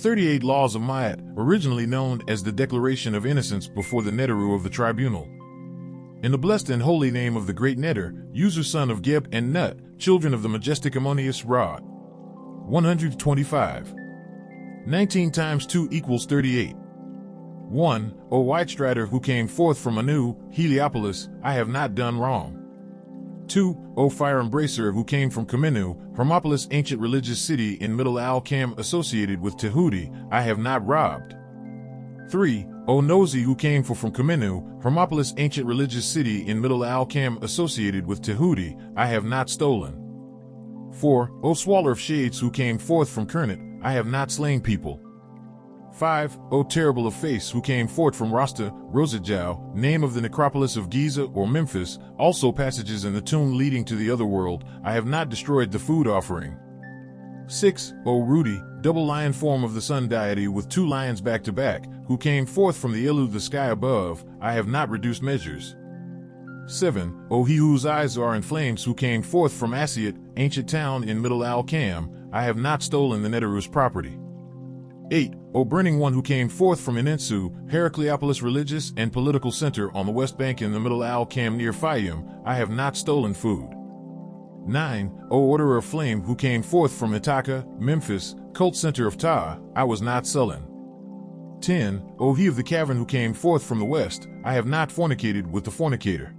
38 Laws of Ma'at, originally known as the Declaration of Innocence before the Neteru of the Tribunal. In the blessed and holy name of the great Neter, User son of Geb and Nut, children of the majestic Ammonius Ra. 125. 19 times 2 equals 38. 1. O White Strider who came forth from Anu, Heliopolis, I have not done wrong. 2. O Fire Embracer who came from Kamenu, Hermopolis, ancient religious city in Middle Al-Kam associated with Tahuti, I have not robbed. 3. O Nosy who came from Kamenu, Hermopolis, ancient religious city in Middle Al-Kam associated with Tahuti, I have not stolen. 4. O Swaller of Shades who came forth from Kernet, I have not slain people. 5. O Terrible of Face who came forth from Rasta, Rosajau, name of the necropolis of Giza or Memphis, also passages in the tomb leading to the other world, I have not destroyed the food offering. 6. O Rudy, double lion form of the sun deity with 2 lions back to back, who came forth from the Ilu, the sky above, I have not reduced measures. 7. O he whose eyes are in flames who came forth from Asiat, ancient town in Middle Al-Kam, I have not stolen the Neteru's property. 8. O burning one who came forth from Inensu, Heracleopolis religious and political center on the west bank in the Middle Al-Kam near H.I.M, I have not stolen food. 9. O orderer of flame who came forth from Ithaca, Memphis, cult center of Ta, I was not sullen. 10. O he of the cavern who came forth from the west, I have not fornicated with the fornicator.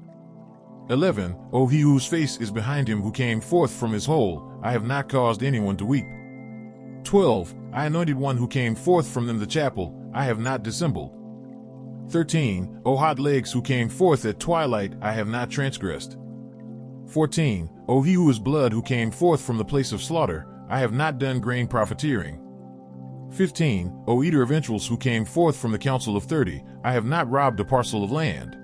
11. O he whose face is behind him who came forth from his hole, I have not caused anyone to weep. 12. I anointed one who came forth from them the chapel, I have not dissembled. 13. O hot legs who came forth at twilight, I have not transgressed. 14. O he who is blood who came forth from the place of slaughter, I have not done grain profiteering. 15. O eater of entrails who came forth from the council of 30, I have not robbed a parcel of land.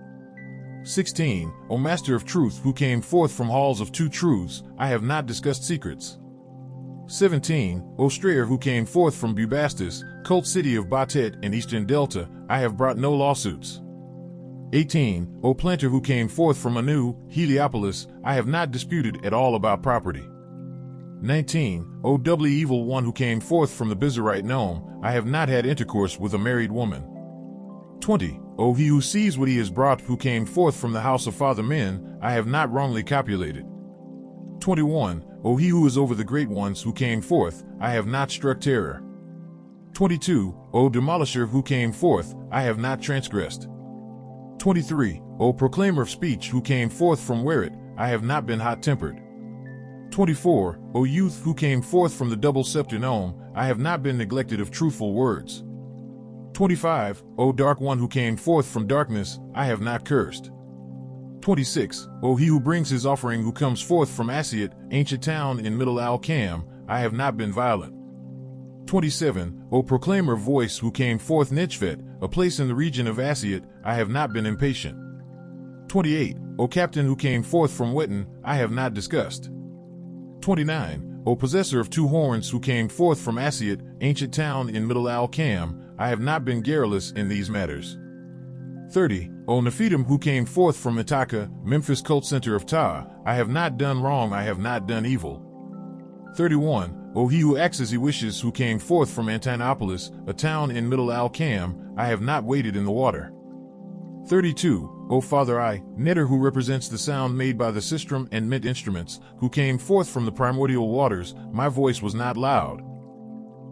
16. O master of truth who came forth from halls of 2 truths, I have not discussed secrets. 17. O strayer who came forth from Bubastis, cult city of Batet and eastern delta, I have brought no lawsuits. 18. O planter who came forth from Anu, Heliopolis, I have not disputed at all about property. 19. O doubly evil one who came forth from the Bizarite Nome, I have not had intercourse with a married woman. 20. O he who sees what he has brought who came forth from the house of father men, I have not wrongly copulated. 21. O he who is over the great ones who came forth, I have not struck terror. 22. O demolisher who came forth, I have not transgressed. 23. O proclaimer of speech who came forth from Werit, I have not been hot-tempered. 24. O youth who came forth from the double-scepter Nome, I have not been neglected of truthful words. 25. O dark one who came forth from darkness, I have not cursed. 26. O he who brings his offering who comes forth from Asiat, ancient town in Middle Al-Kam, I have not been violent. 27. O proclaimer of voice who came forth Nechvet, a place in the region of Asiat, I have not been impatient. 28. O captain who came forth from Wetten, I have not discussed. 29. O possessor of 2 horns who came forth from Asiat, ancient town in Middle Al-Kam, I have not been garrulous in these matters. 30. O Nephidim who came forth from Ithaca, Memphis cult center of Ta, I have not done wrong, I have not done evil. 31. O he who acts as he wishes who came forth from Antinopolis, a town in Middle Al-Kam, I have not waded in the water. 32. O Father I, Neter who represents the sound made by the sistrum and mint instruments, who came forth from the primordial waters, my voice was not loud.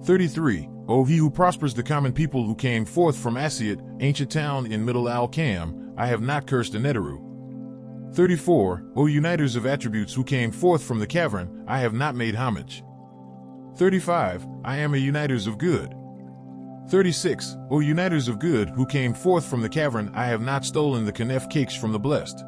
33. O he who prospers the common people who came forth from Asiat, ancient town in Middle Al-Kam, I have not cursed a Neteru. 34. O uniters of attributes who came forth from the cavern, I have not made homage. 35. I am a uniters of good. 36. O uniters of good who came forth from the cavern, I have not stolen the Kanef cakes from the blessed.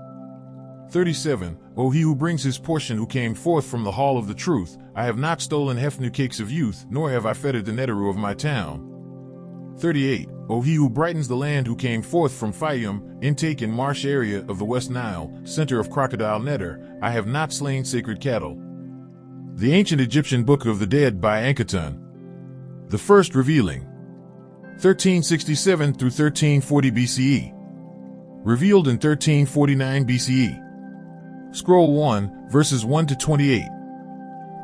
37. O he who brings his portion who came forth from the hall of the truth, I have not stolen Hefnu cakes of youth, nor have I fettered the Neteru of my town. 38. O he who brightens the land who came forth from H.I.M, intake and marsh area of the West Nile, center of Crocodile Neter, I have not slain sacred cattle. The Ancient Egyptian Book of the Dead by Ankheton. The First Revealing. 1367 through 1340 BCE. Revealed in 1349 BCE. Scroll 1, verses 1 to 28.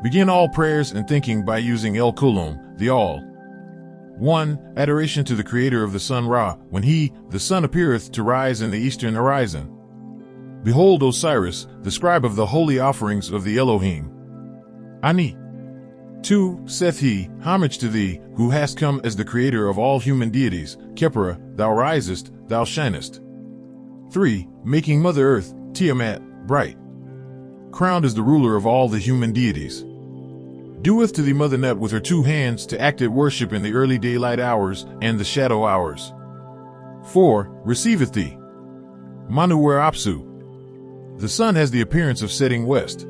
Begin all prayers and thinking by using El Kulum, the All. 1. Adoration to the creator of the sun Ra, when he, the sun, appeareth to rise in the eastern horizon. Behold Osiris, the scribe of the holy offerings of the Elohim. Ani. 2. Saith he, homage to thee, who hast come as the creator of all human deities. Khepera, thou risest, thou shinest. 3. Making Mother Earth, Tiamat, bright. Crowned as the ruler of all the human deities. Doeth to thee Mother Nut with her 2 hands to act at worship in the early daylight hours and the shadow hours. 4. Receiveth thee. Manu wer Apsu. The sun has the appearance of setting west.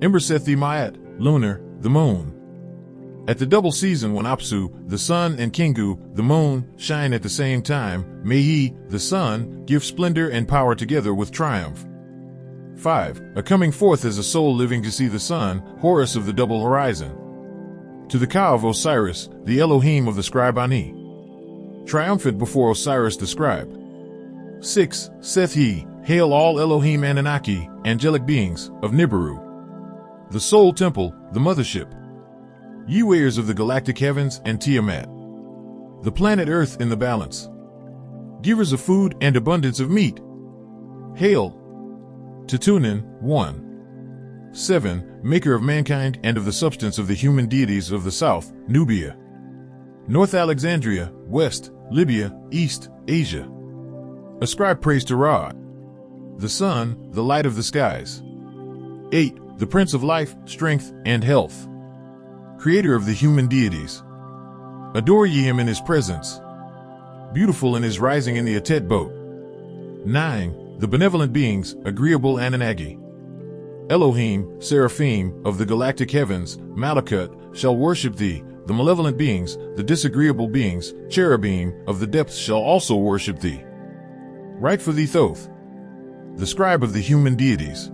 Embraceth thee Maat, lunar, the moon. At the double season when Apsu, the sun, and Kingu, the moon, shine at the same time, may he, the sun, give splendor and power together with triumph. 5. A coming forth as a soul living to see the sun, Horus of the double horizon. To the Ka of Osiris, the Elohim of the scribe Ani. Triumphant before Osiris the scribe. 6. Saith he, hail all Elohim Anunnaki, angelic beings, of Nibiru. The soul temple, the mothership. Ye weighers of the galactic heavens and Tiamat. The planet Earth in the balance. Givers of food and abundance of meat. Hail. Tutunin, 1. 7. Maker of mankind and of the substance of the human deities of the south, Nubia. North Alexandria, west, Libya, east, Asia. Ascribe praise to Ra. The sun, the light of the skies. 8. The Prince of life, strength, and health. Creator of the human deities. Adore ye him in his presence. Beautiful in his rising in the Atet boat. 9. The benevolent beings, agreeable Anunnaki. Elohim, seraphim, of the galactic heavens, Malakut, shall worship thee. The malevolent beings, the disagreeable beings, cherubim, of the depths shall also worship thee. Write for thee Thoth, the scribe of the human deities.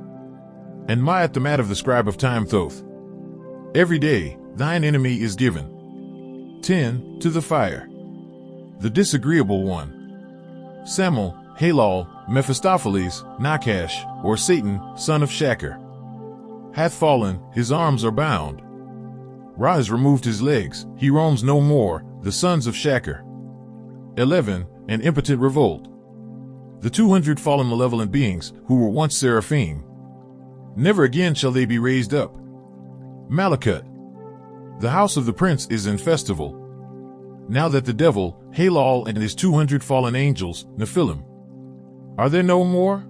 And Maat the mat of the scribe of time Thoth. Every day, thine enemy is given. 10. To the fire. The disagreeable one. Samel, Halal, Mephistopheles, Nakash, or Satan, son of Shakar. Hath fallen, his arms are bound. Ra has removed his legs, he roams no more, the sons of Shakar. 11. An impotent revolt. The 200 fallen malevolent beings, who were once seraphim. Never again shall they be raised up. Malakut. The house of the prince is in festival. Now that the devil, Halal, and his 200 fallen angels, Nephilim, are there no more?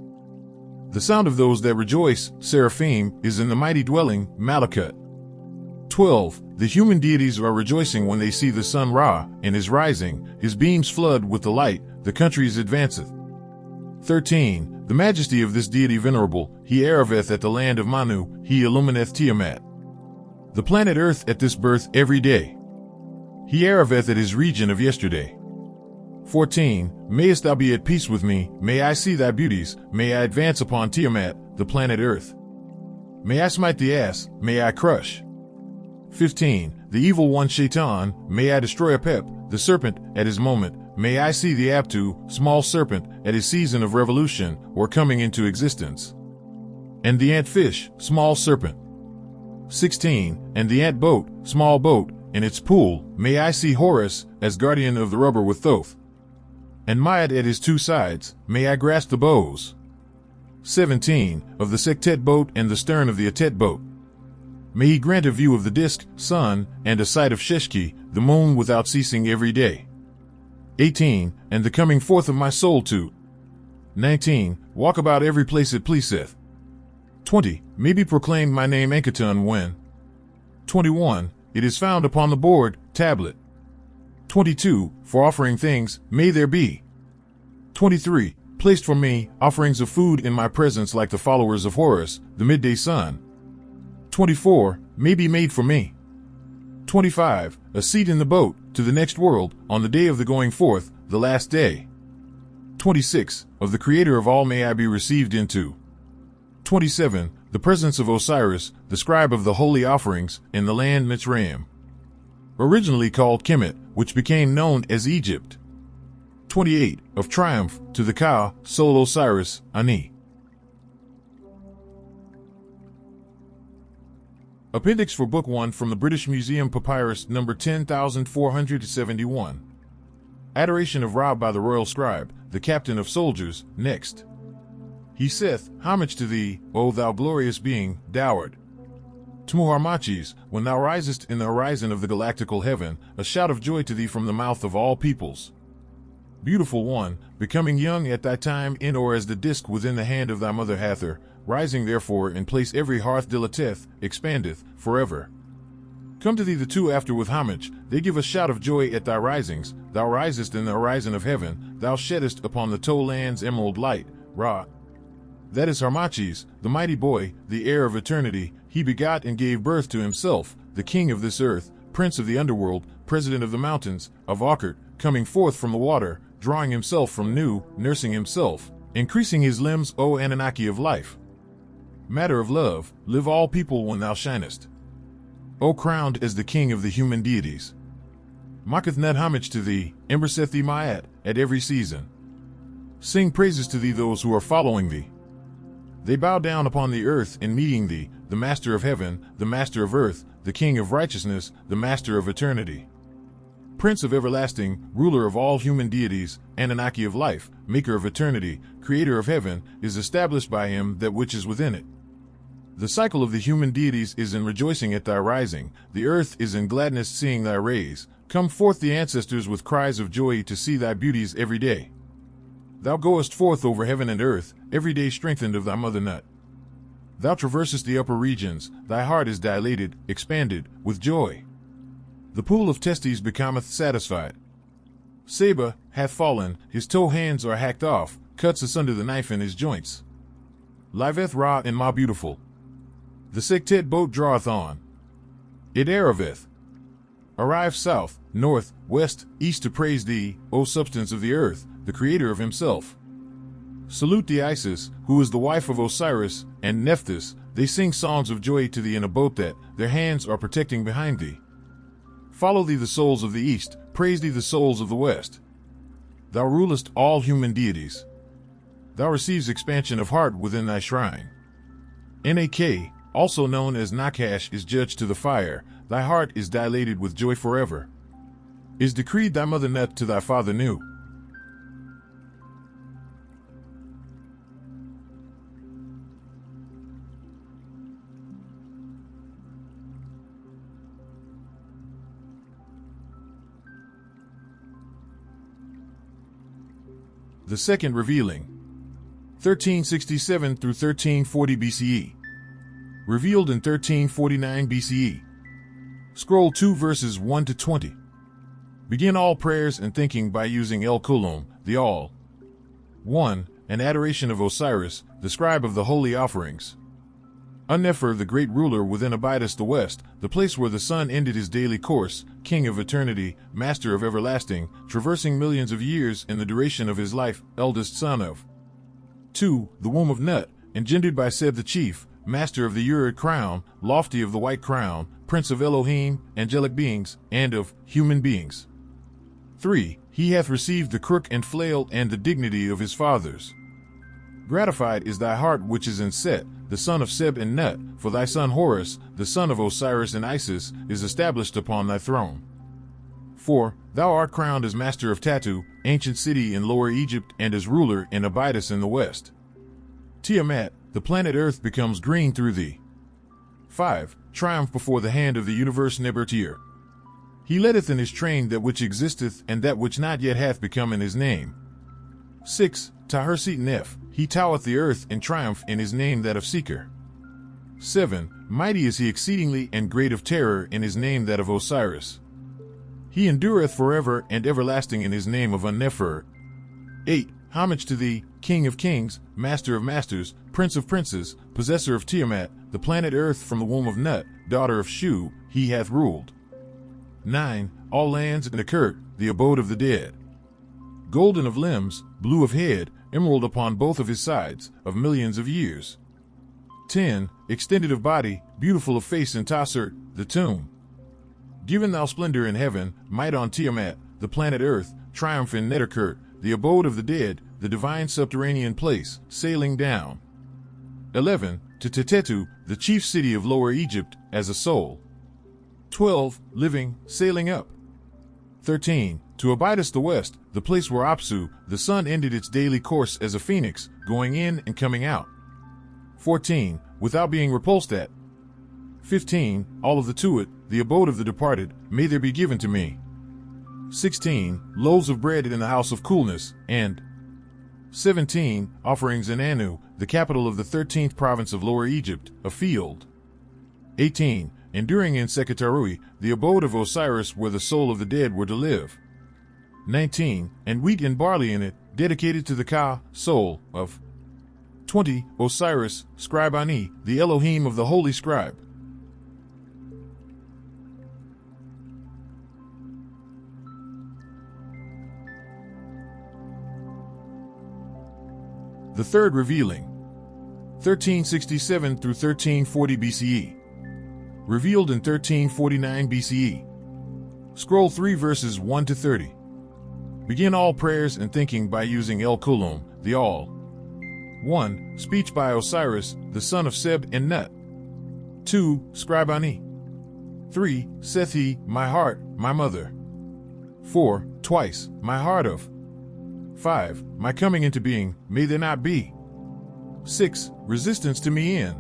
The sound of those that rejoice, seraphim, is in the mighty dwelling, Malakut. 12. The human deities are rejoicing when they see the sun Ra, and his rising, his beams flood with the light, the countries advanceth. 13. The majesty of this deity venerable, he arriveth at the land of Manu, he illumineth Tiamat. The planet Earth at this birth every day. He arriveth at his region of yesterday. 14. Mayest thou be at peace with me, may I see thy beauties, may I advance upon Tiamat, the planet Earth. May I smite the ass, may I crush. 15. The evil one Shaitan, may I destroy Apep, the serpent, at his moment, may I see the Aptu, small serpent, at his season of revolution, or coming into existence. And the ant fish, small serpent. 16. And the ant boat, small boat, in its pool, may I see Horus, as guardian of the rubber with Thoth. And Maat at his 2 sides, may I grasp the bows. 17. Of the Sektet boat and the stern of the Atet boat. May he grant a view of the disk, sun, and a sight of Sheshki, the moon without ceasing every day. 18. And the coming forth of my soul too. 19. Walk about every place it pleaseth. 20. May be proclaimed my name Enkaton when. 21. It is found upon the board, tablet. 22. For offering things, may there be. 23. Placed for me, offerings of food in my presence like the followers of Horus, the midday sun. 24. May be made for me. 25. A seat in the boat, to the next world, on the day of the going forth, the last day. 26. Of the creator of all may I be received into. 27. The presence of Osiris, the scribe of the holy offerings, in the land Mitzrayim. Originally called Kemet, which became known as Egypt. 28. Of triumph, to the Ka, soul Osiris, Ani. Appendix for Book 1 from the British Museum Papyrus number 10,471. Adoration of Ra by the royal scribe, the captain of soldiers, next. He saith, Homage to thee, O thou glorious being, dowered. Tmuharmachis, when thou risest in the horizon of the galactical heaven, a shout of joy to thee from the mouth of all peoples. Beautiful one, becoming young at thy time in or as the disk within the hand of thy mother Hathor, rising therefore in place every hearth dilateth, expandeth, forever. Come to thee the two after with homage, they give a shout of joy at thy risings, thou risest in the horizon of heaven, thou sheddest upon the toe land's emerald light, Ra. That is Harmachis, the mighty boy, the heir of eternity, he begot and gave birth to himself, the king of this earth, prince of the underworld, president of the mountains, of Akkert, coming forth from the water, drawing himself from Nu, nursing himself, increasing his limbs, O Anunnaki of life. Matter of love, live all people when thou shinest. O crowned as the king of the human deities. Mocketh not homage to thee, embraceth thee Ma'at, at every season. Sing praises to thee those who are following thee. They bow down upon the earth in meeting thee, the master of heaven, the master of earth, the king of righteousness, the master of eternity. Prince of everlasting, ruler of all human deities, Anunnaki of life, maker of eternity, creator of heaven, is established by him that which is within it. The cycle of the human deities is in rejoicing at thy rising, the earth is in gladness seeing thy rays. Come forth the ancestors with cries of joy to see thy beauties every day. Thou goest forth over heaven and earth, every day strengthened of thy mother nut. Thou traversest the upper regions, thy heart is dilated, expanded, with joy. The pool of testes becometh satisfied. Seba hath fallen, his toe hands are hacked off, cuts asunder the knife in his joints. Liveth Ra in Ma beautiful. The Sektet boat draweth on. It arriveth. Arrive south, north, west, east to praise thee, O substance of the earth, the creator of himself. Salute the Isis, who is the wife of Osiris, and Nephthys, they sing songs of joy to thee in a boat that their hands are protecting behind thee. Follow thee the souls of the east, praise thee the souls of the west. Thou rulest all human deities. Thou receives expansion of heart within thy shrine. Nak, also known as Nakash, is judged to the fire, thy heart is dilated with joy forever. Is decreed thy mother Nut to thy father Nu. The second revealing. 1367 through 1340 BCE. Revealed in 1349 BCE. Scroll 2 verses 1 to 20. Begin all prayers and thinking by using El Kulum, the All. 1. An adoration of Osiris, the scribe of the holy offerings. Unnefer, the great ruler within abideth the west, the place where the sun ended his daily course, king of eternity, master of everlasting, traversing millions of years in the duration of his life, eldest son of. 2. The womb of Nut, engendered by Seb the chief, master of the Urid crown, lofty of the white crown, prince of Elohim, angelic beings, and of human beings. 3. He hath received the crook and flail and the dignity of his fathers. Gratified is thy heart which is in Set, the son of Seb and Nut, for thy son Horus, the son of Osiris and Isis, is established upon thy throne. 4. Thou art crowned as master of Tatu, ancient city in Lower Egypt, and as ruler and abidest in the west. Tiamat, the planet Earth becomes green through thee. 5. Triumph before the hand of the universe Nebertir. He letteth in his train that which existeth and that which not yet hath become in his name. 6. Tahersit Neph, he toweth the earth in triumph in his name that of Seeker. 7. Mighty is he exceedingly and great of terror in his name that of Osiris. He endureth forever and everlasting in his name of Unnefer. 8. Homage to thee, King of kings, Master of masters, Prince of princes, possessor of Tiamat, the planet Earth from the womb of Nut, daughter of Shu, he hath ruled. 9. All lands and Akkert, the abode of the dead. Golden of limbs, blue of head, emerald upon both of his sides, of millions of years. 10. Extended of body, beautiful of face in Tassert, the tomb. Given thou splendor in heaven, might on Tiamat, the planet Earth, triumph in Neterkert, the abode of the dead, the divine subterranean place, sailing down. 11. To Tetetu, the chief city of Lower Egypt, as a soul. 12. Living, sailing up. 13. To Abydos the west, the place where Apsu, the sun, ended its daily course as a phoenix, going in and coming out. 14. Without being repulsed at. 15. All of the Tuat, the abode of the departed, may there be given to me. 16. Loaves of bread in the house of coolness, and 17. Offerings in Anu, the capital of the 13th province of Lower Egypt, a field. 18. Enduring in Seketarui, the abode of Osiris, where the soul of the dead were to live. 19. And wheat and barley in it, dedicated to the Ka, soul, of. 20. Osiris, scribe Ani, the Elohim of the holy scribe. The third revealing. 1367 through 1340 BCE. Revealed in 1349 BCE. Scroll 3 verses 1 to 30. Begin all prayers and thinking by using El Kulum, the All. 1. Speech by Osiris, the son of Seb and Nut. 2. Scribe Ani. 3. Sethi, my heart, my mother. 4. Twice, my heart of. 5. My coming into being, may there not be. 6. Resistance to me in.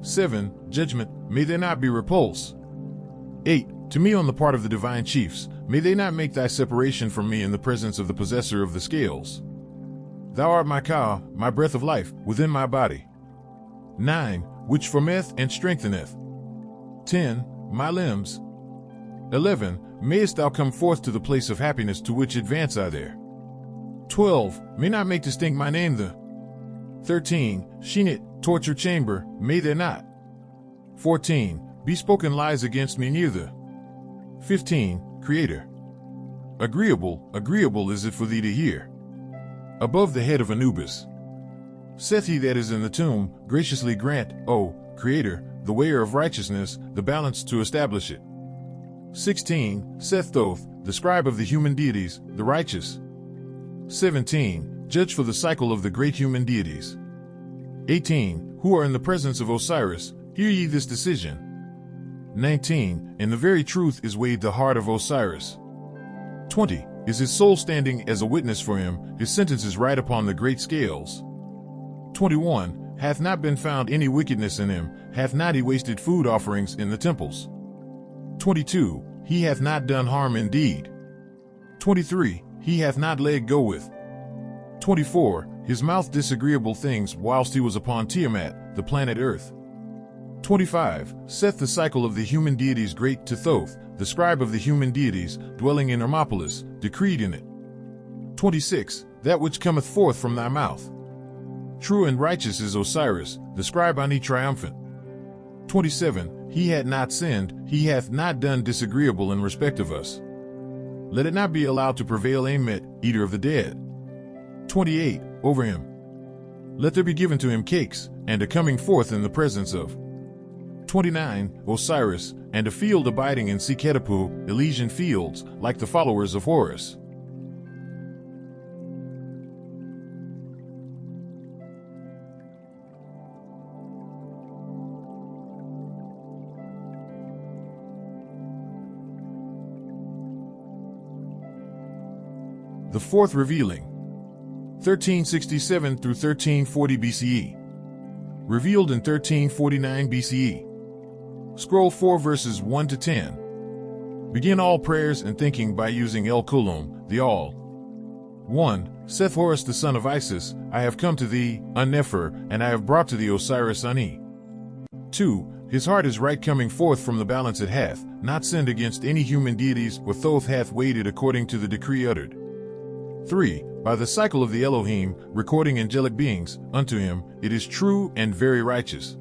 7. Judgment, may there not be repulse. 8. To me on the part of the divine chiefs, may they not make thy separation from me in the presence of the possessor of the scales. Thou art my Ka, my breath of life, within my body. 9. Which formeth and strengtheneth. 10. My limbs. 11. Mayest thou come forth to the place of happiness to which advance I there. 12. May not make distinct my name the. 13. Shinit, torture chamber, may there not. 14. Be spoken lies against me near the. 15. Creator. Agreeable is it for thee to hear. Above the head of Anubis. Sethi that is in the tomb, graciously grant, O Creator, the wayer of righteousness, the balance to establish it. 16. Seth-Thoth, the scribe of the human deities, the righteous. 17. Judge for the cycle of the great human deities. 18. Who are in the presence of Osiris, hear ye this decision. 19. In the very truth is weighed the heart of Osiris. 20. Is his soul standing as a witness for him, his sentence is right upon the great scales. 21. Hath not been found any wickedness in him, hath not he wasted food offerings in the temples. 22. He hath not done harm indeed. 23. He hath not let go with. 24. His mouth disagreeable things whilst he was upon Tiamat, the planet Earth. 25. Seth the cycle of the human deities great to Thoth, the scribe of the human deities, dwelling in Hermopolis, decreed in it. 26. That which cometh forth from thy mouth. True and righteous is Osiris, the scribe Ani triumphant. 27. He had not sinned, he hath not done disagreeable in respect of us. Let it not be allowed to prevail Amet, eater of the dead. 28. Over him. Let there be given to him cakes, and a coming forth in the presence of. 29. Osiris, and a field abiding in Seketapu, Elysian fields, like the followers of Horus. The fourth revealing. 1367 through 1340 BCE. Revealed in 1349 BCE. Scroll 4 verses 1 to 10. Begin all prayers and thinking by using El Kulum, the All. 1. Seth Horus the son of Isis, I have come to thee, Unnefer, and I have brought to thee Osiris Ani. 2. His heart is right coming forth from the balance it hath, not sinned against any human deities, or Thoth hath weighed it according to the decree uttered. 3. By the cycle of the Elohim, recording angelic beings, unto him, it is true and very righteous.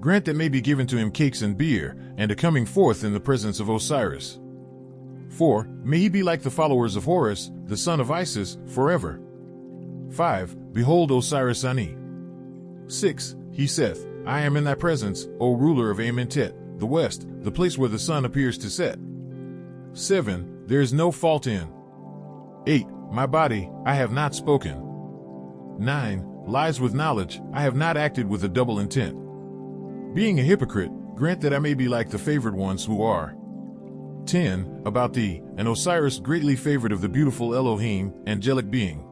Grant that may be given to him cakes and beer, and a coming forth in the presence of Osiris. 4. May he be like the followers of Horus, the son of Isis, forever. 5. Behold Osiris Ani. 6. He saith, I am in thy presence, O ruler of Amentet, the west, the place where the sun appears to set. 7. There is no fault in. 8. My body, I have not spoken. 9. lies with knowledge, I have not acted with a double intent. Being a hypocrite, grant that I may be like the favored ones who are. 10. About thee, and Osiris greatly favored of the beautiful Elohim, angelic being.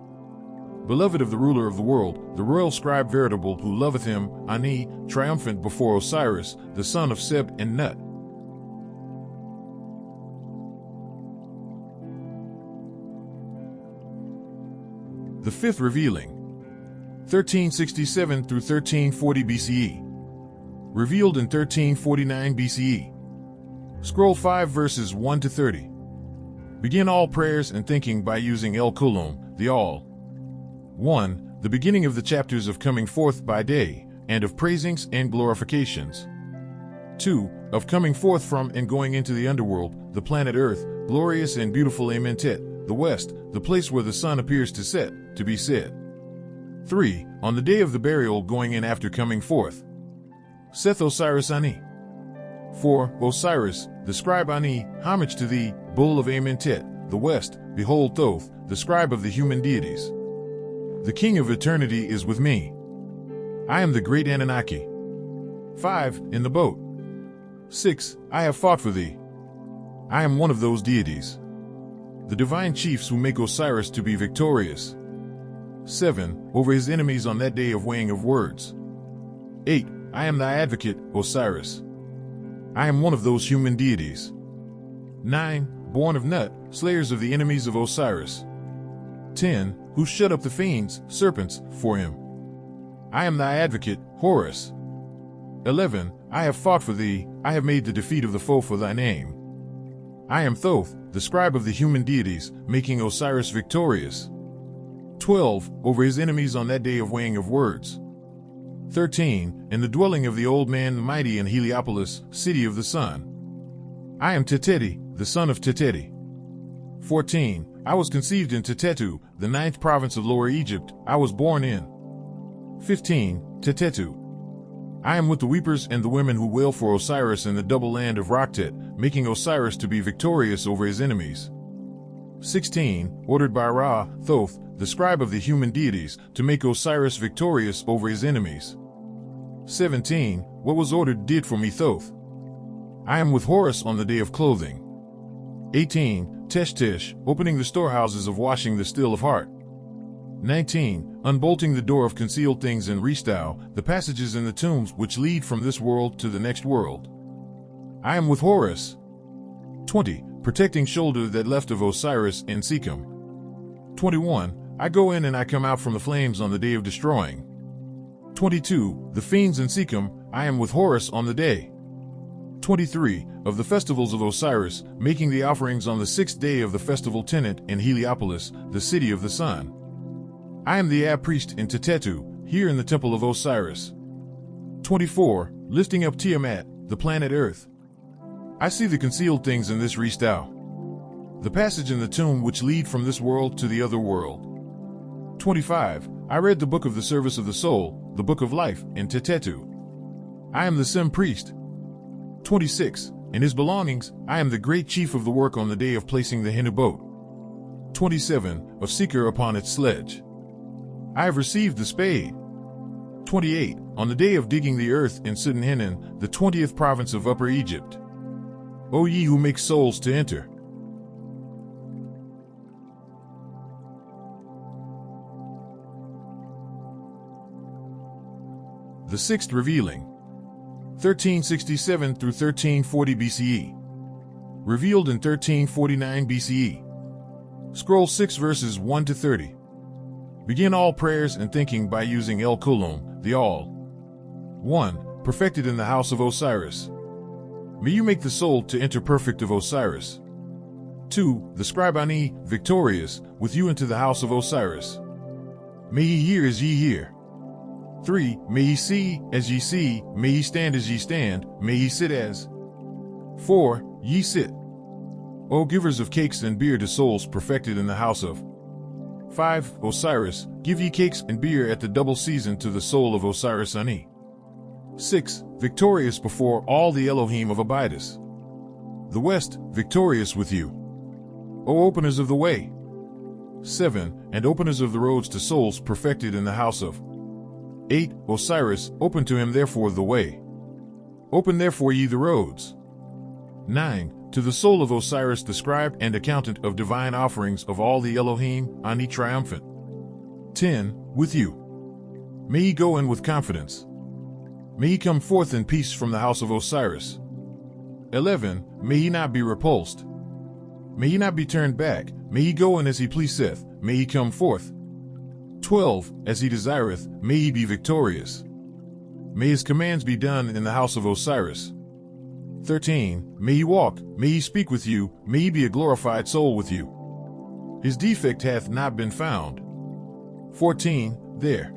Beloved of the ruler of the world, the royal scribe veritable who loveth him, Ani, triumphant before Osiris, the son of Seb and Nut. The fifth revealing. 1367 through 1340 BCE. Revealed in 1349 BCE. Scroll 5 verses 1 to 30. Begin all prayers and thinking by using El Kulum, the All. 1. The beginning of the chapters of coming forth by day, and of praisings and glorifications. 2. Of coming forth from and going into the underworld, the planet Earth, glorious and beautiful Amentet, the west, the place where the sun appears to set, to be said. 3. On the day of the burial going in after coming forth. Seth Osiris Ani. 4. Osiris, the scribe Ani, homage to thee, bull of Amentet, the west, behold Thoth, the scribe of the human deities. The king of eternity is with me. I am the great Anunnaki. 5. In the boat. 6. I have fought for thee. I am one of those deities. The divine chiefs who make Osiris to be victorious. 7. Over his enemies on that day of weighing of words. 8. I am thy advocate, Osiris. I am one of those human deities. 9. Born of Nut, slayers of the enemies of Osiris. 10. Who shut up the fiends, serpents, for him. I am thy advocate, Horus. 11. I have fought for thee, I have made the defeat of the foe for thy name. I am Thoth, the scribe of the human deities, making Osiris victorious. 12. Over his enemies on that day of weighing of words. 13. In the dwelling of the old man the mighty in Heliopolis, city of the sun. I am Teteti, the son of Teteti. 14. I was conceived in Tetetu, the 9th province of Lower Egypt, I was born in. 15. Tetetu. I am with the weepers and the women who wail for Osiris in the double land of Raktet, making Osiris to be victorious over his enemies. 16. Ordered by Ra, Thoth, the scribe of the human deities, to make Osiris victorious over his enemies. 17. What was ordered did for me Thoth. I am with Horus on the day of clothing. 18. Tesh, opening the storehouses of washing the still of heart. 19. Unbolting the door of concealed things in Restau, the passages in the tombs which lead from this world to the next world. I am with Horus. 20. Protecting shoulder that left of Osiris in Sikkim. 21. I go in and I come out from the flames on the day of destroying. 22. The fiends in Sikkim, I am with Horus on the day. 23. Of the festivals of Osiris, making the offerings on the 6th day of the festival tenant in Heliopolis, the city of the sun. I am the Ab priest in Tetetu, here in the temple of Osiris. 24. Lifting up Tiamat, the planet Earth. I see the concealed things in this Restau. The passage in the tomb which lead from this world to the other world. 25. I read the book of the service of the soul, the book of life, in Tetetu. I am the Sem priest. 26. In his belongings, I am the great chief of the work on the day of placing the Hindu boat. 27. Of seeker upon its sledge. I have received the spade. 28. On the day of digging the earth in Sudanhenan, the 20th province of Upper Egypt. O ye who make souls to enter. The sixth revealing. 1367 through 1340 BCE. Revealed in 1349 BCE. Scroll 6 verses 1 to 30. Begin all prayers and thinking by using El Kulum, the All. 1. Perfected in the house of Osiris. May you make the soul to enter perfect of Osiris. 2. The scribe Ani, victorious, with you into the house of Osiris. May he hear as ye hear. 3. May he see as ye see, may he stand as ye stand, may he sit as. 4. Ye sit. O givers of cakes and beer to souls perfected in the house of. 5. Osiris, give ye cakes and beer at the double season to the soul of Osiris Ani. 6. Victorious before all the Elohim of Abydos. The West, victorious with you. O openers of the way. 7. And openers of the roads to souls perfected in the house of. 8. Osiris, open to him therefore the way. Open therefore ye the roads. 9. To the soul of Osiris the scribe and accountant of divine offerings of all the Elohim, Ani triumphant. 10. With you. May ye go in with confidence. May he come forth in peace from the house of Osiris. 11. May he not be repulsed. May he not be turned back. May he go in as he pleaseth. May he come forth. 12. As he desireth, may he be victorious. May his commands be done in the house of Osiris. 13. May he walk, may he speak with you, may he be a glorified soul with you. His defect hath not been found. 14. There.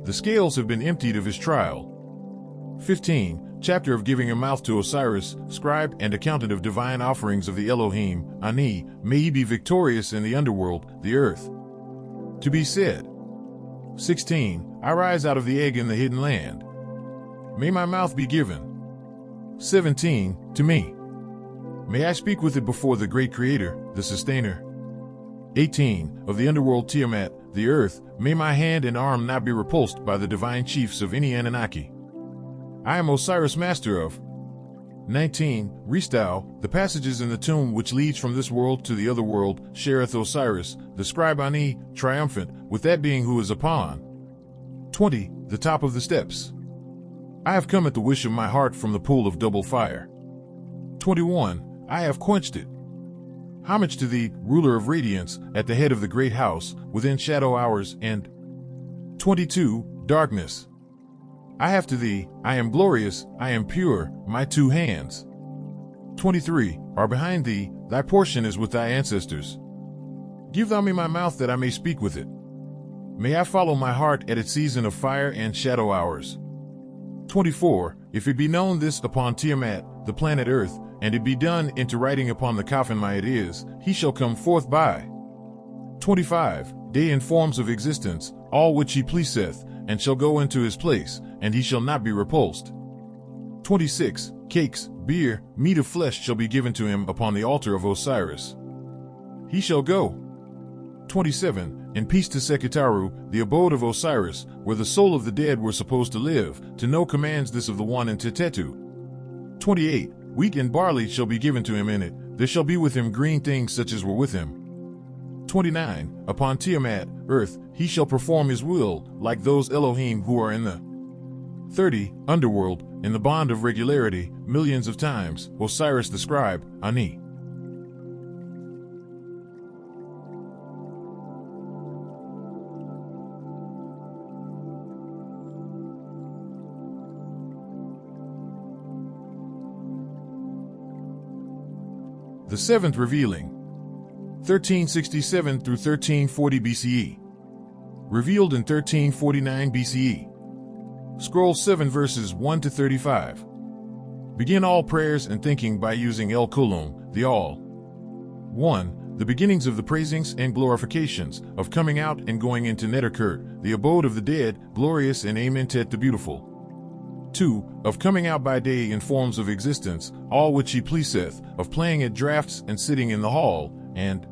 The scales have been emptied of his trial. 15. Chapter of giving a mouth to Osiris, scribe and accountant of divine offerings of the Elohim, Ani, may he be victorious in the underworld, the earth. To be said. 16. I rise out of the egg in the hidden land. May my mouth be given. 17. To me. May I speak with it before the great Creator, the Sustainer. 18. Of the underworld Tiamat, the earth, may my hand and arm not be repulsed by the divine chiefs of any Anunnaki. I am Osiris, master of. 19. Restyle, the passages in the tomb which leads from this world to the other world, shareth Osiris, the scribe Ani, triumphant, with that being who is upon. 20. The top of the steps. I have come at the wish of my heart from the pool of double fire. 21. I have quenched it. Homage to thee, ruler of radiance, at the head of the great house, within shadow hours, and 22. Darkness. I have to thee, I am glorious, I am pure, my two hands. 23. Are behind thee, thy portion is with thy ancestors. Give thou me my mouth that I may speak with it. May I follow my heart at its season of fire and shadow hours. 24. If it be known this upon Tiamat, the planet Earth, and it be done into writing upon the coffin my it is, he shall come forth by. 25. Day in forms of existence, all which he pleaseth, and shall go into his place, and he shall not be repulsed. 26. Cakes, beer, meat of flesh shall be given to him upon the altar of Osiris. He shall go. 27. In peace to Sekitaru, the abode of Osiris, where the soul of the dead were supposed to live, to know commands this of the one in Tetetu. 28. Wheat and barley shall be given to him in it, there shall be with him green things such as were with him. 29. Upon Tiamat, earth, he shall perform his will, like those Elohim who are in the 30. Underworld, in the bond of regularity, millions of times, Osiris the scribe, Ani. The seventh revealing. 1367 through 1340 BCE. Revealed in 1349 BCE. Scroll 7 verses 1 to 35. Begin all prayers and thinking by using El Kulum, the All. 1. The beginnings of the praisings and glorifications, of coming out and going into Neterkert, the abode of the dead, glorious and Amentet the beautiful. 2. Of coming out by day in forms of existence, all which he pleaseth, of playing at draughts and sitting in the hall, and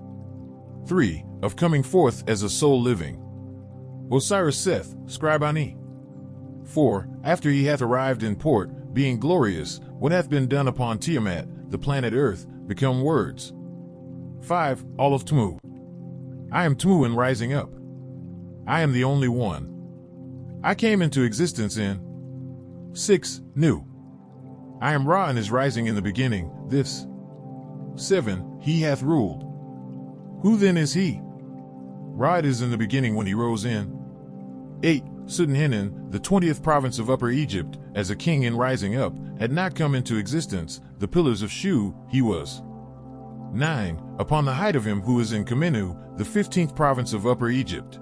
3. Of coming forth as a soul living. Osiris saith, scribe Ani. 4. After he hath arrived in port, being glorious, what hath been done upon Tiamat, the planet Earth, become words. 5. All of Tmu. I am Tmu in rising up. I am the only one. I came into existence in 6. New. I am Ra and is rising in the beginning, this. 7. He hath ruled. Who then is he? Ra is in the beginning when he rose in. 8. Sudenhenen, the 20th province of Upper Egypt, as a king in rising up, had not come into existence, the pillars of Shu, he was. 9. Upon the height of him who is in Kamenu, the 15th province of Upper Egypt.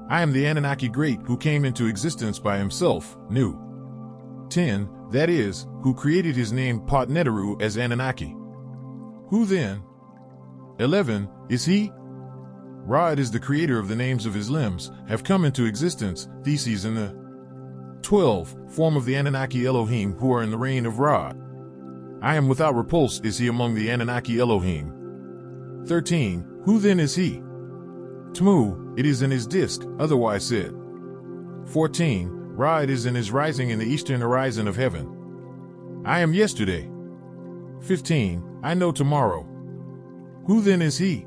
I am the Anunnaki great who came into existence by himself, new. 10. That is, who created his name Potneteru as Anunnaki. Who then? 11. Is he? Ra is the creator of the names of his limbs, have come into existence, theses in the 12. Form of the Anunnaki Elohim who are in the reign of Ra. I am without repulse is he among the Anunnaki Elohim. 13. Who then is he? Tmu, it is in his disk, otherwise said. 14. Ra it is and is rising in the eastern horizon of heaven. I am yesterday. 15. I know tomorrow. Who then is he?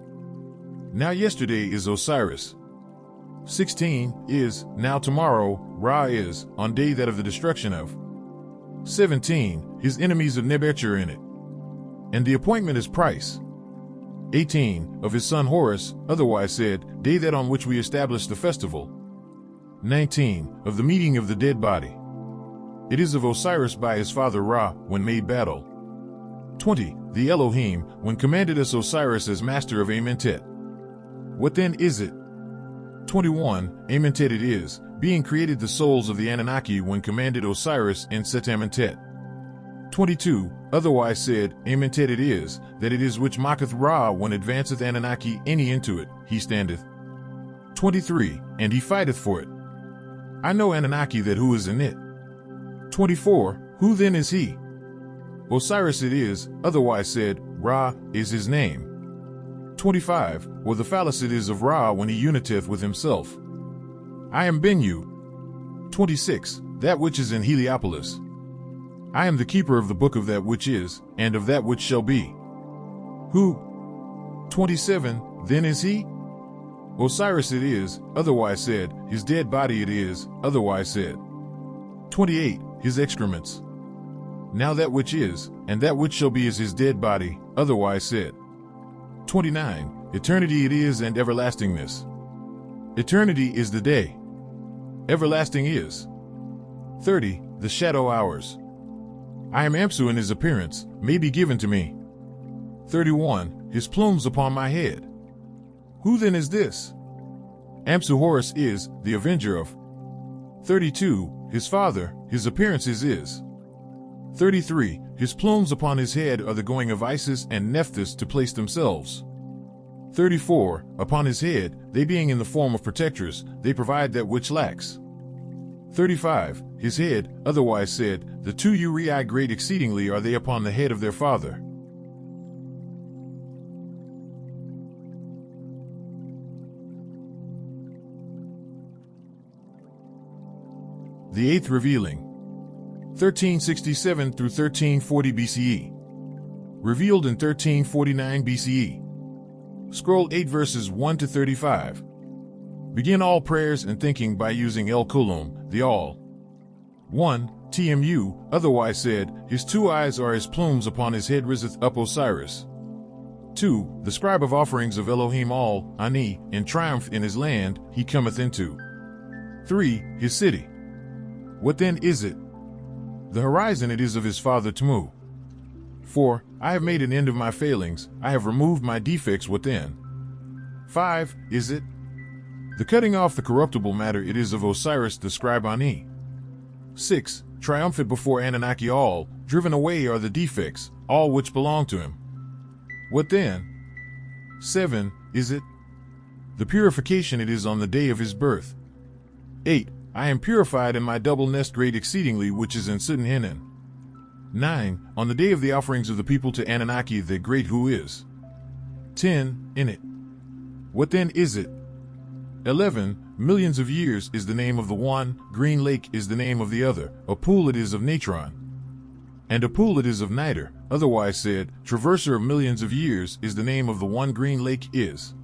Now yesterday is Osiris. 16. Is, now tomorrow, Ra is, on day that of the destruction of. 17. His enemies of Nebuchadnezzar in it. And the appointment is price. 18. Of his son Horus, otherwise said, day that on which we established the festival. 19. Of the meeting of the dead body. It is of Osiris by his father Ra, when made battle. 20. The Elohim, when commanded us Osiris as master of Amentet. What then is it? 21. Amentet it is, being created the souls of the Anunnaki when commanded Osiris in Set Amentet. 22. Otherwise said, Amentet it is, that it is which mocketh Ra when advanceth Anunnaki any into it, he standeth. 23. And he fighteth for it. I know Anunnaki that who is in it. 24. Who then is he? Osiris it is, otherwise said, Ra is his name. 25. Or the phallus it is of Ra when he uniteth with himself. I am Bennu. 26. That which is in Heliopolis. I am the keeper of the book of that which is, and of that which shall be. Who? 27. Then is he? Osiris it is, otherwise said, his dead body it is, otherwise said. 28. His excrements. Now that which is, and that which shall be is his dead body, otherwise said. 29. Eternity it is and everlastingness. Eternity is the day. Everlasting is. 30. The shadow hours. I am Amsu in his appearance, may be given to me. 31. His plumes upon my head. Who then is this? Amsu Horus is, the avenger of. 32. His father, his appearance is. 33. His plumes upon his head are the going of Isis and Nephthys to place themselves. 34. Upon his head, they being in the form of protectors, they provide that which lacks. 35. His head, otherwise said, the two Uriah great exceedingly are they upon the head of their father. The eighth revealing. 1367 through 1340 BCE. Revealed in 1349 BCE. Scroll 8 verses 1 to 35. Begin all prayers and thinking by using El Kulum, the All. 1. TMU, otherwise said, his two eyes are as plumes upon his head riseth up Osiris. 2. The scribe of offerings of Elohim All, Ani, in triumph in his land, he cometh into. 3. His city. What then is it? The horizon it is of his father Tmu. 4. I have made an end of my failings, I have removed my defects within. 5. Is it? The cutting off the corruptible matter it is of Osiris the scribe Ani. 6. Triumphant before Anunnaki all, driven away are the defects, all which belong to him. What then? 7. Is it? The purification it is on the day of his birth. 8. I am purified in my double nest great exceedingly which is in Sittenhenen. 9. On the day of the offerings of the people to Anunnaki the great who is. 10. In it. What then is it? 11. Millions of years is the name of the one, Green Lake is the name of the other, a pool it is of Natron. And a pool it is of Niter, otherwise said, Traverser of millions of years is the name of the one Green Lake is.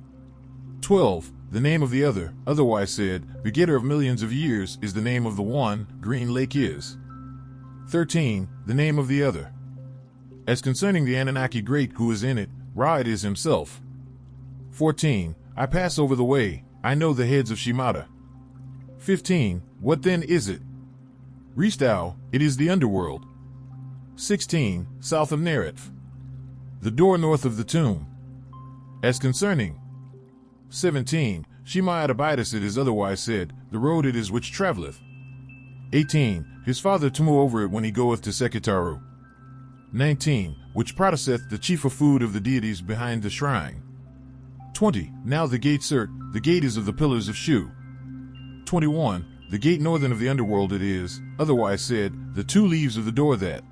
12. The name of the other, otherwise said, Begetter of millions of years is the name of the one, Green Lake is. 13. The name of the other. As concerning the Anunnaki great who is in it, Ra it is himself. 14. I pass over the way, I know the heads of Shemata. 15. What then is it? Restau, it is the underworld. 16. South of Nereth. The door north of the tomb. As concerning. 17. Shema Atabidus it is otherwise said, the road it is which travelleth. 18. His father Tumu over it when he goeth to Sekitaru. 19. Which protesteth the chief of food of the deities behind the shrine. 20. Now the gate Surt, the gate is of the pillars of Shu. 21. The gate northern of the underworld it is, otherwise said, the two leaves of the door that.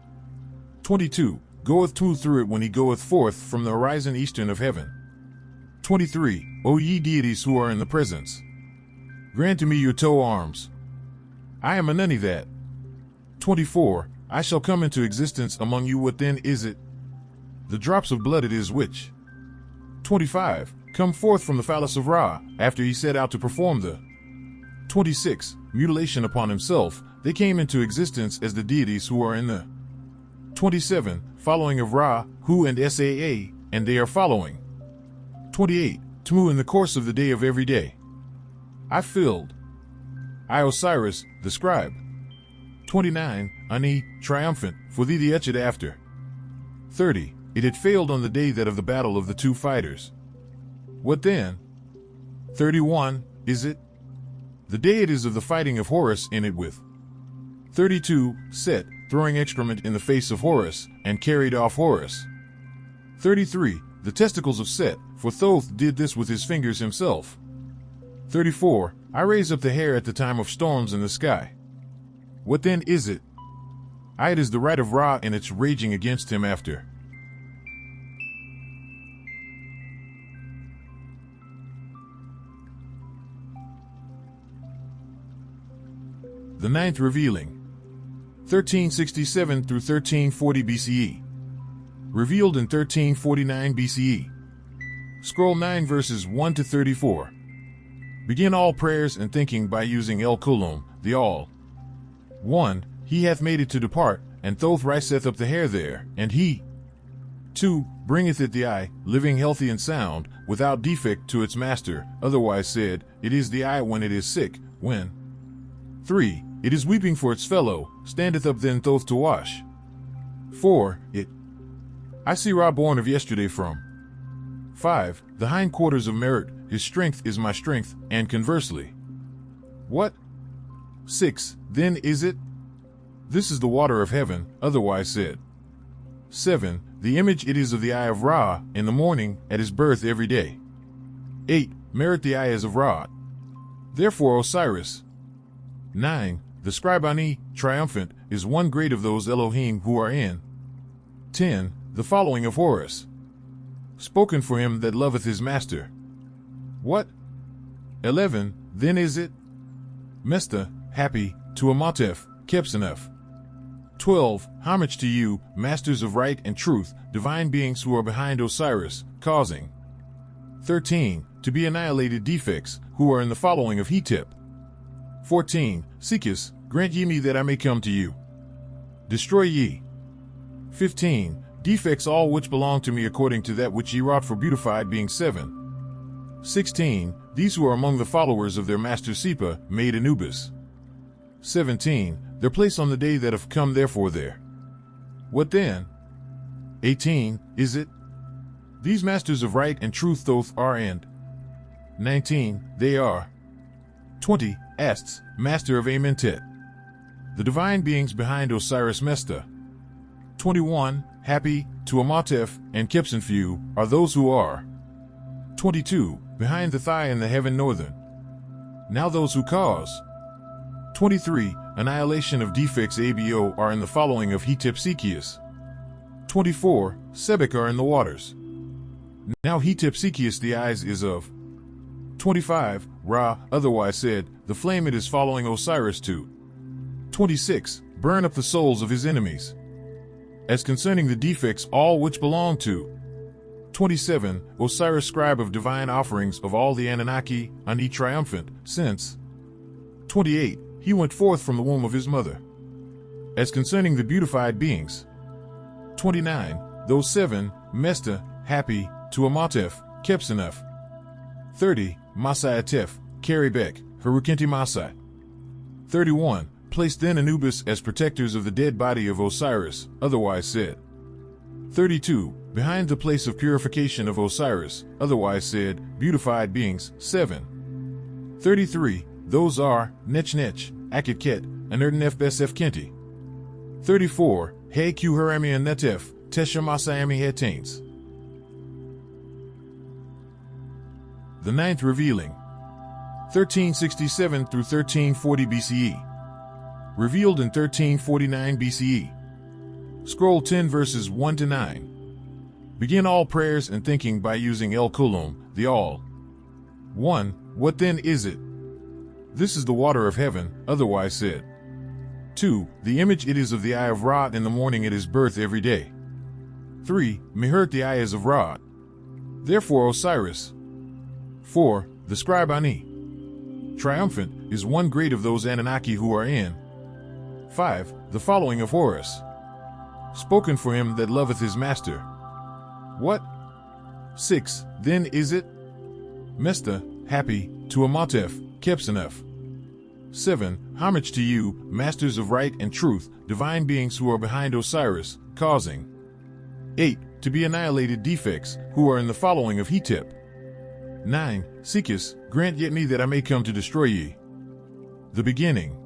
22. Goeth Tumu through it when he goeth forth from the horizon eastern of heaven. 23. O ye deities who are in the presence, grant to me your toe arms. I am a none that. 24. I shall come into existence among you. What then is it? The drops of blood it is which. 25. Come forth from the phallus of Ra, after he set out to perform the. 26. Mutilation upon himself, they came into existence as the deities who are in the. 27. Following of Ra, who and Saa, and they are following. 28. Tmu in the course of the day of every day. I filled. I Osiris, the scribe. 29. Ani, triumphant, for thee the etched after. 30. It had failed on the day that of the battle of the two fighters. What then? 31. Is it? The day it is of the fighting of Horus in it with. 32. Set, throwing excrement in the face of Horus, and carried off Horus. 33. The testicles of Set, for Thoth did this with his fingers himself. 34. I raise up the hair at the time of storms in the sky. What then is it? It is the right of Ra in its raging against him after. The ninth revealing. 1367 through 1340 BCE. Revealed in 1349 BCE. Scroll 9 verses 1 to 34. Begin all prayers and thinking by using El Kulum, the All. 1. He hath made it to depart, and Thoth riseth up the hair there, and he. 2. Bringeth it the eye, living healthy and sound, without defect to its master, otherwise said, it is the eye when it is sick, when. 3. It is weeping for its fellow, standeth up then Thoth to wash. 4. I see Ra born of yesterday from. 5. The hindquarters of merit, his strength is my strength, and conversely. What? 6. Then is it? This is the water of heaven, otherwise said. 7. The image it is of the eye of Ra, in the morning, at his birth every day. 8. Merit the eye as of Ra. Therefore Osiris. 9. The scribe Ani, triumphant, is one great of those Elohim who are in. 10. The following of Horus. Spoken for him that loveth his master. What? 11. Then is it? Mesta, happy, to Amatef, Kepsenef. 12. Homage to you, masters of right and truth, divine beings who are behind Osiris, causing. 13. To be annihilated defects, who are in the following of Hetep. 14. Seekis, grant ye me that I may come to you. Destroy ye. 15. Defects all which belong to me according to that which ye wrought for beautified being 7. 16. These who are among the followers of their master Sipa, made Anubis. 17. Their place on the day that have come therefore there. What then? 18. Is it? These masters of right and truth Thoth are and. 19. They are. 20. Asts, master of Amentet. The divine beings behind Osiris Mesta. 21. Happy, to Amatef, and Kepsenfu, are those who are. 22. Behind the thigh in the heaven northern. Now those who cause. 23. Annihilation of defects Abo are in the following of Hetepsichius. 24. Sebek are in the waters. Now Hetepsichius the eyes is of. 25. Ra, otherwise said, the flame it is following Osiris to. 26. Burn up the souls of his enemies. As concerning the defects all which belong to. 27. Osiris scribe of divine offerings of all the Anunnaki, Ani triumphant, since. 28. He went forth from the womb of his mother. As concerning the beautified beings. 29. Those 7, Mesta, happy, to Amatef, Kepsenef. 30. Masai Atef, Karibek, Harukenti Masai. 31. Placed then Anubis as protectors of the dead body of Osiris, otherwise said. 32. Behind the place of purification of Osiris, otherwise said, beautified beings, 7. 33. Those are, Nech Nech, Akitket, Anerdenef Besef Kenti. 34. He Q Harami and Netef, Tesha Masayami Hetains. The ninth revealing. 1367 through 1340 BCE. Revealed in 1349 BCE. Scroll 10 verses 1 to 9. Begin all prayers and thinking by using El Kulum, the All. 1. What then is it? This is the water of heaven, otherwise said. 2. The image it is of the eye of Ra in the morning at his birth every day. 3. Mehert the eye is of Ra. Therefore Osiris. 4. The scribe Ani. Triumphant is one great of those Anunnaki who are in. 5. The following of Horus. Spoken for him that loveth his master. What? 6. Then is it? Mesta, happy, to Amatef, Kepsenef. 7. Homage to you, masters of right and truth, divine beings who are behind Osiris, causing. 8. To be annihilated defects, who are in the following of Hetep. 9. Seekis, grant yet me that I may come to destroy ye. The beginning.